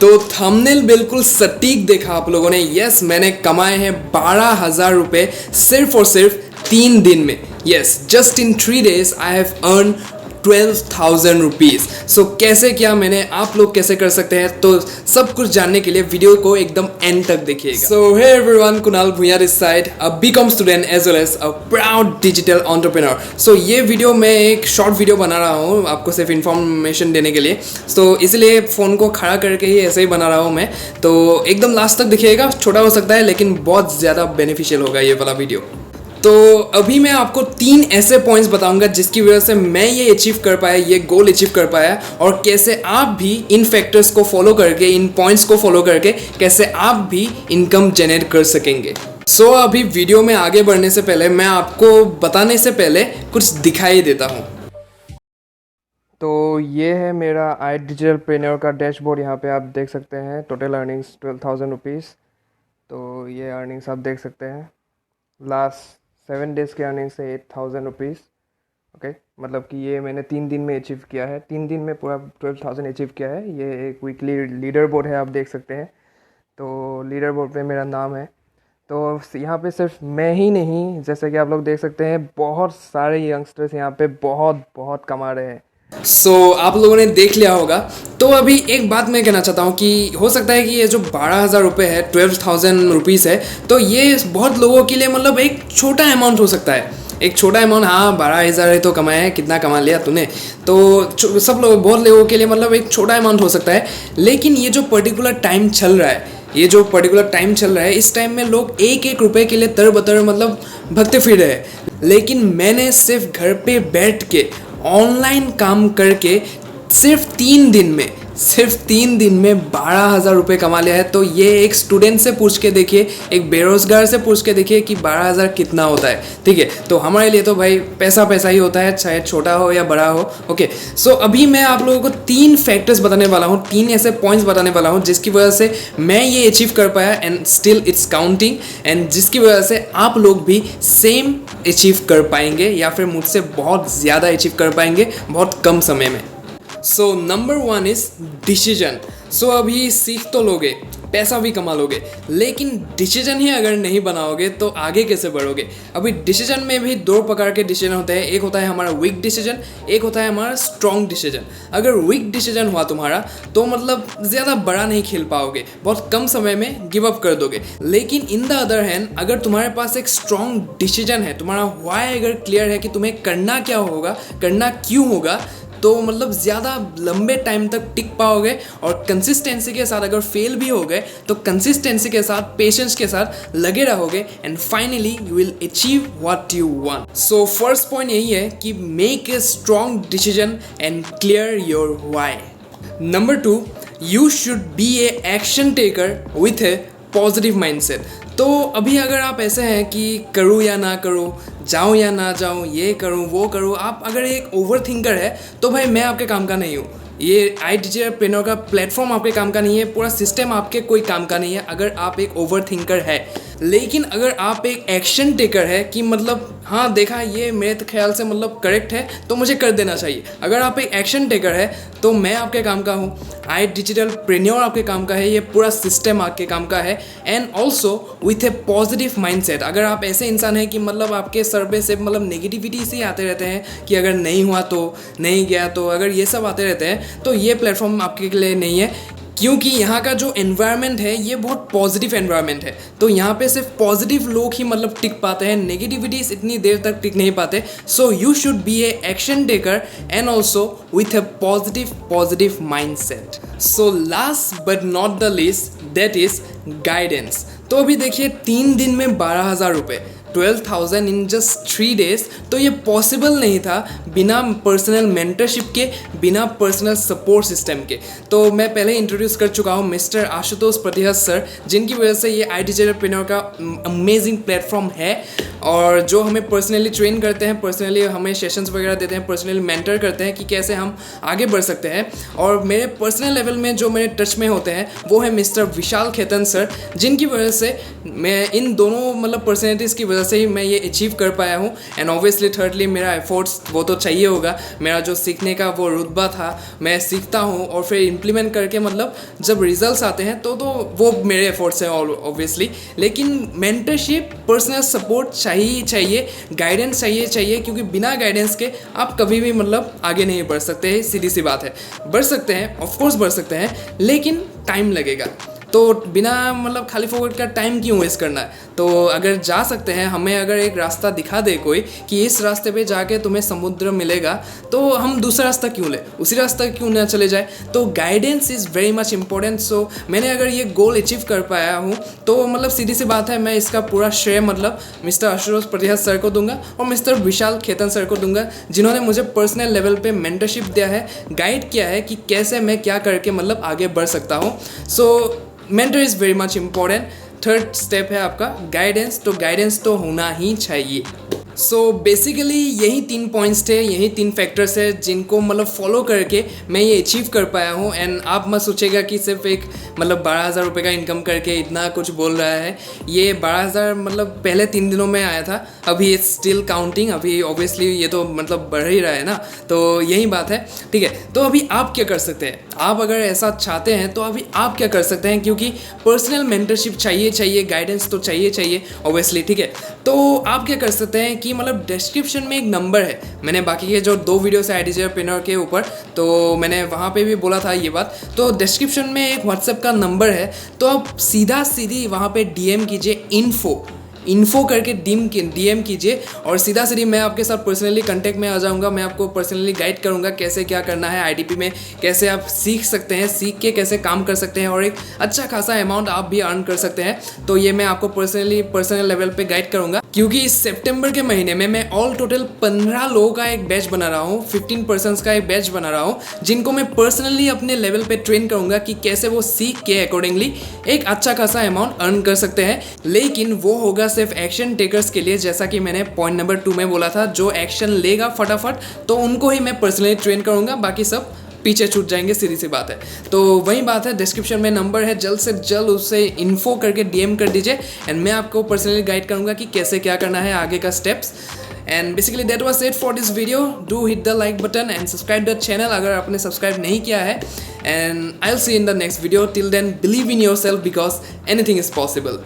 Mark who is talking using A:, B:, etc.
A: तो थंबनेल बिल्कुल सटीक देखा आप लोगों ने। यस, मैंने कमाए हैं 12,000 रुपये सिर्फ और सिर्फ 3 दिन में। Yes, just in 3 days I have earn 12,000 rupees. So कैसे किया मैंने, आप लोग कैसे कर सकते हैं, तो सब कुछ जानने के लिए वीडियो को एकदम एंड तक देखिएगा। सो हे everyone, Kunal Bhuya this side, a BCom student as well as a proud digital entrepreneur. So ये वीडियो मैं एक शॉर्ट वीडियो बना रहा हूँ आपको सिर्फ इन्फॉर्मेशन देने के लिए। तो इसलिए फ़ोन को खड़ा करके ही ऐसे ही बना रहा हूँ मैं। तो एकदम लास्ट तक देखिएगा, छोटा हो सकता है लेकिन बहुत ज़्यादा बेनिफिशियल होगा ये वाला वीडियो। तो अभी मैं आपको 3 ऐसे पॉइंट्स बताऊंगा जिसकी वजह से मैं ये अचीव कर पाया, ये गोल अचीव कर पाया, और कैसे आप भी इन फैक्टर्स को फॉलो करके, इन पॉइंट्स को फॉलो करके कैसे आप भी इनकम जनरेट कर सकेंगे। सो अभी वीडियो में आगे बढ़ने से पहले मैं आपको बताने से पहले कुछ दिखाई देता हूँ। तो ये है मेरा आई डिजिटल प्रेन्योर का डैशबोर्ड। यहाँ पे आप देख सकते हैं टोटल अर्निंग्स 12,000 रुपीज़। तो ये अर्निंग्स आप देख सकते हैं। लास्ट 7 days के अर्निंग्स है 8,000 रुपीज़। ओके, मतलब कि ये मैंने 3 दिन में अचीव किया है। 3 दिन में पूरा 12,000 अचीव किया है। ये एक वीकली लीडर बोर्ड है, आप देख सकते हैं। तो लीडर बोर्ड पे मेरा नाम है। तो यहाँ पे सिर्फ मैं ही नहीं, जैसे कि आप लोग देख सकते हैं, बहुत सारे यंगस्टर्स यहाँ पे बहुत बहुत कमा रहे हैं। आप लोगों ने देख लिया होगा। तो अभी एक बात मैं कहना चाहता हूँ कि हो सकता है कि ये जो 12,000 रुपये है, 12,000 रुपीज़ है, तो ये बहुत लोगों के लिए मतलब एक छोटा अमाउंट हो सकता है। एक छोटा अमाउंट, हाँ 12,000 तो कमाया है, कितना कमा लिया तूने, तो सब लोग, बहुत लोगों के लिए मतलब एक छोटा अमाउंट हो सकता है। लेकिन ये जो पर्टिकुलर टाइम चल रहा है, इस टाइम में लोग एक एक रुपये के लिए तरबतर मतलब भगते फिर रहे हैं। लेकिन मैंने सिर्फ घर पे बैठ के ऑनलाइन काम करके सिर्फ 3 दिन में 12,000 रुपये कमा लिया है। तो ये एक स्टूडेंट से पूछ के देखिए, एक बेरोज़गार से पूछ के देखिए कि 12,000 कितना होता है। ठीक है, तो हमारे लिए तो भाई पैसा ही होता है, चाहे छोटा हो या बड़ा हो। ओके, सो अभी मैं आप लोगों को 3 फैक्टर्स बताने वाला हूँ, 3 ऐसे पॉइंट्स बताने वाला हूँ जिसकी वजह से मैं ये अचीव कर पाया, and still it's counting, and जिसकी वजह से आप लोग भी सेम अचीव कर पाएंगे या फिर मुझसे बहुत ज़्यादा अचीव कर पाएंगे बहुत कम समय में। So number 1 is decision. अभी सीख तो लोगे, पैसा भी कमा लोगे, लेकिन डिसीजन ही अगर नहीं बनाओगे तो आगे कैसे बढ़ोगे। अभी डिसीजन में भी 2 प्रकार के डिसीजन होते हैं। एक होता है हमारा वीक डिसीजन, एक होता है हमारा स्ट्रॉन्ग डिसीजन। अगर वीक डिसीजन हुआ तुम्हारा तो मतलब ज़्यादा बड़ा नहीं खेल पाओगे, बहुत कम समय में गिव अप कर दोगे। लेकिन इन द अदर हैंड, अगर तुम्हारे पास एक स्ट्रॉन्ग डिसीजन है, तुम्हारा व्हाई अगर क्लियर है कि तुम्हें करना क्या होगा, करना क्यों होगा, तो मतलब ज़्यादा लंबे टाइम तक टिक पाओगे। और कंसिस्टेंसी के साथ अगर फेल भी हो गए तो कंसिस्टेंसी के साथ, पेशेंस के साथ लगे रहोगे, and finally you will achieve what you want. So first point यही है कि make a strong decision and clear your why. Number 2, you should be a action taker with A positive mindset. तो अभी अगर आप ऐसे हैं कि करूँ या ना करूँ, जाऊँ या ना जाऊँ, ये करूँ वो करूँ, आप अगर एक ओवर थिंकर है तो भाई मैं आपके काम का नहीं हूँ। ये आई डिजिटल प्रेन्योर का प्लेटफॉर्म आपके काम का नहीं है, पूरा सिस्टम आपके कोई काम का नहीं है अगर आप एक ओवर थिंकर है। लेकिन अगर आप एक एक्शन टेकर है कि मतलब हाँ देखा ये मेरे ख्याल से मतलब करेक्ट है तो मुझे कर देना चाहिए, अगर आप एक एक्शन टेकर है तो मैं आपके काम का हूँ, आई डिजिटल प्रेन्योर आपके काम का है, ये पूरा सिस्टम आपके काम का है। And also with A positive mindset. अगर आप ऐसे इंसान हैं कि मतलब आपके सर पे से मतलब नेगेटिविटी से आते रहते हैं कि अगर नहीं हुआ तो, नहीं गया तो, अगर ये सब आते रहते हैं तो ये प्लेटफॉर्म आपके लिए नहीं है। क्योंकि यहाँ का जो एनवायरनमेंट है ये बहुत पॉजिटिव एनवायरनमेंट है। तो यहाँ पे सिर्फ पॉजिटिव लोग ही मतलब टिक पाते हैं, नेगेटिविटीज इतनी देर तक टिक नहीं पाते। So you should be a action taker and also with A positive mindset. So last but not the least, that is guidance. तो अभी देखिए 3 दिन में 12,000 रुपये, 12,000 इन जस्ट 3 days, तो ये पॉसिबल नहीं था बिना पर्सनल मेंटरशिप के, बिना पर्सनल सपोर्ट सिस्टम के। तो मैं पहले इंट्रोड्यूस कर चुका हूँ मिस्टर आशुतोष प्रतिहत सर, जिनकी वजह से ये आई डिजिटल प्रेन्योर का अमेजिंग प्लेटफॉर्म है
B: और जो हमें पर्सनली ट्रेन करते हैं, पर्सनली हमें सेशंस वगैरह देते हैं, पर्सनली मेंटर करते हैं कि कैसे हम आगे बढ़ सकते हैं। और मेरे पर्सनल लेवल में जो मेरे टच में होते हैं वो है मिस्टर विशाल खेतन सर, जिनकी वजह से मैं इन दोनों मतलब पर्सनैलिटीज़ की वजह से ही मैं ये अचीव कर पाया हूँ। एंड ऑब्वियसली थर्डली मेरा एफर्ट्स वो तो चाहिए होगा, मेरा जो सीखने का वो रुतबा था, मैं सीखता हूँ और फिर इम्प्लीमेंट करके मतलब जब रिजल्ट्स आते हैं तो वो मेरे एफर्ट्स हैं ऑब्वियसली। लेकिन मेंटरशिप, पर्सनल सपोर्ट चाहिए, गाइडेंस चाहिए, क्योंकि बिना गाइडेंस के आप कभी भी मतलब आगे नहीं बढ़ सकते, सीधी सी बात है। बढ़ सकते हैं, ऑफ कोर्स बढ़ सकते हैं, लेकिन टाइम लगेगा। तो बिना मतलब खाली फोकट का टाइम क्यों वेस्ट करना है। तो अगर जा सकते हैं, हमें अगर एक रास्ता दिखा दे कोई कि इस रास्ते पे जाके तुम्हें समुद्र मिलेगा, तो हम दूसरा रास्ता क्यों ले, उसी रास्ता क्यों ना चले जाए। तो guidance is very much important. So मैंने अगर ये गोल अचीव कर पाया हूँ तो मतलब सीधी सी बात है, मैं इसका पूरा श्रेय मतलब मिस्टर आशुतोष प्रतिहार सर को दूंगा और मिस्टर विशाल खेतन सर को दूंगा, जिन्होंने मुझे पर्सनल लेवल पे मेंटरशिप दिया है, गाइड किया है कि कैसे मैं क्या करके मतलब आगे बढ़ सकता हूँ। So mentor is very much important. Third step है आपका गाइडेंस, तो गाइडेंस तो होना ही चाहिए। सो बेसिकली यही 3 पॉइंट्स थे, यही 3 फैक्टर्स है जिनको मतलब फॉलो करके मैं ये अचीव कर पाया हूँ। एंड आप मत सोचेगा कि सिर्फ एक मतलब 12,000 रुपये का इनकम करके इतना कुछ बोल रहा है। ये 12,000 मतलब पहले 3 दिनों में आया था, अभी इट्स स्टिल काउंटिंग, अभी ऑब्वियसली ये तो मतलब बढ़ ही रहा है ना। तो यही बात है, ठीक है। तो अभी आप क्या कर सकते हैं, आप अगर ऐसा चाहते हैं तो अभी आप क्या कर सकते हैं, क्योंकि पर्सनल मेंटरशिप चाहिए, गाइडेंस तो चाहिए ऑब्वियसली, ठीक है। तो आप क्या कर सकते हैं कि मतलब डिस्क्रिप्शन में एक नंबर है, मैंने बाकी के जो 2 वीडियोस है आईडीजेआरप्रेन्योर के ऊपर, तो मैंने वहाँ पे भी बोला था ये बात। तो डिस्क्रिप्शन में एक व्हाट्सएप का नंबर है, तो आप सीधी वहाँ पे डीएम कीजिए, इन्फो करके डीएम कीजिए और सीधा मैं आपके साथ पर्सनली कांटेक्ट में आ जाऊंगा। मैं आपको पर्सनली गाइड करूंगा कैसे क्या करना है, आईडीपी में कैसे आप सीख सकते हैं, सीख के कैसे काम कर सकते हैं और एक अच्छा खासा अमाउंट आप भी अर्न कर सकते हैं। तो ये मैं आपको पर्सनल लेवल पे गाइड करूंगा, क्योंकि इस सितंबर के महीने में मैं ऑल टोटल 15 लोगों का एक बैच बना रहा हूँ, 15 पर्सन्स का एक बैच बना रहा हूँ, जिनको मैं पर्सनली अपने लेवल पे ट्रेन करूंगा कि कैसे वो सीख के अकॉर्डिंगली एक अच्छा खासा अमाउंट अर्न कर सकते हैं। लेकिन वो होगा सिर्फ एक्शन टेकर्स के लिए, जैसा कि मैंने पॉइंट नंबर 2 में बोला था, जो एक्शन लेगा फटाफट तो उनको ही मैं पर्सनली ट्रेन करूंगा, बाकी सब पीछे छूट जाएंगे, सीधी सी बात है। तो वही बात है, डिस्क्रिप्शन में नंबर है, जल्द से जल्द उससे इन्फो करके डीएम कर दीजिए एंड मैं आपको पर्सनली गाइड करूंगा कि कैसे क्या करना है, आगे का steps. And basically that was it for this video. Do hit the like button and subscribe the channel अगर आपने सब्सक्राइब नहीं किया है। And I will see in the next video. Till then believe in yourself because anything is possible.